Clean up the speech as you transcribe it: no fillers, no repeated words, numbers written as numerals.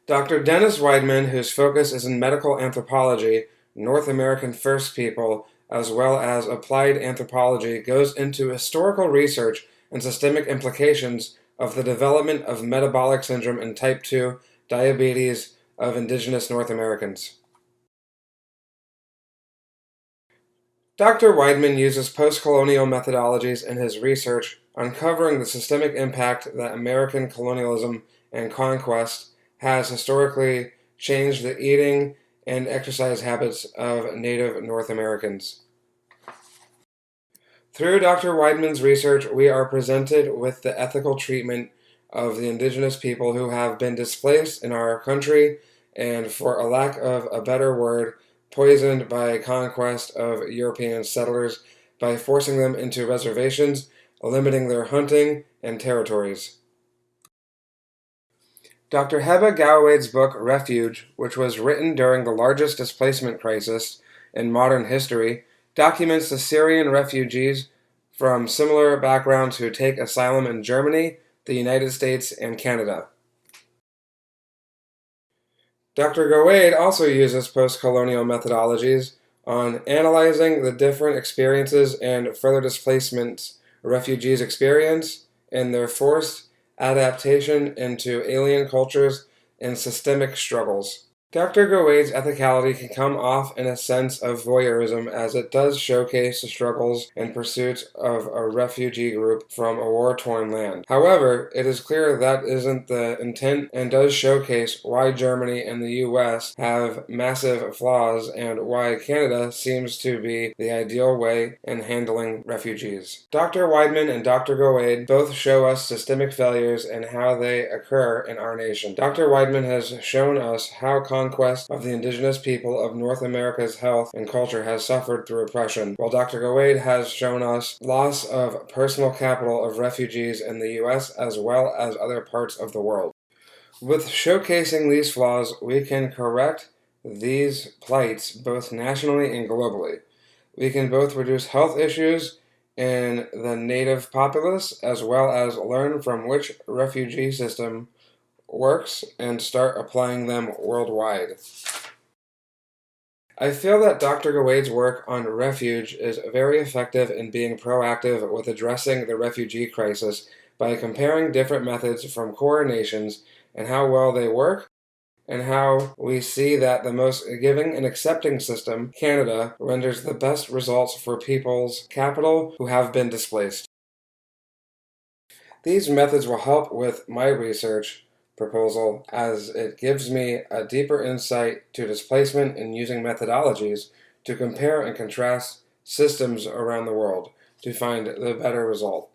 Dr. Dennis Weidman, whose focus is in medical anthropology, North American First People, as well as applied anthropology, goes into historical research and systemic implications of the development of metabolic syndrome and type 2 diabetes of indigenous North Americans. Dr. Weidman uses post-colonial methodologies in his research, uncovering the systemic impact that American colonialism and conquest has historically changed the eating and exercise habits of Native North Americans. Through Dr. Weidman's research, we are presented with the ethical treatment of the indigenous people who have been displaced in our country and, for a lack of a better word, poisoned by conquest of European settlers by forcing them into reservations, limiting their hunting and territories. Dr. Heba Gawaid's book Refuge, which was written during the largest displacement crisis in modern history, documents the Syrian refugees from similar backgrounds who take asylum in Germany, the United States, and Canada. Dr. Gawaid also uses post-colonial methodologies on analyzing the different experiences and further displacements refugees experience and their forced adaptation into alien cultures and systemic struggles. Dr. Gawaid's ethicality can come off in a sense of voyeurism, as it does showcase the struggles and pursuits of a refugee group from a war-torn land. However, it is clear that isn't the intent and does showcase why Germany and the US have massive flaws and why Canada seems to be the ideal way in handling refugees. Dr. Weidman and Dr. Gawaid both show us systemic failures and how they occur in our nation. Dr. Weidman has shown us how conquest of the indigenous people of North America's health and culture has suffered through oppression, while Dr. Gawaid has shown us loss of personal capital of refugees in the U.S. as well as other parts of the world. With showcasing these flaws, we can correct these plights both nationally and globally. We can both reduce health issues in the native populace as well as learn from which refugee system works and start applying them worldwide. I feel that Dr. Gawaid's work on refuge is very effective in being proactive with addressing the refugee crisis by comparing different methods from core nations and how well they work, and how we see that the most giving and accepting system, Canada, renders the best results for people's capital who have been displaced. These methods will help with my research proposal as it gives me a deeper insight to displacement and using methodologies to compare and contrast systems around the world to find the better result.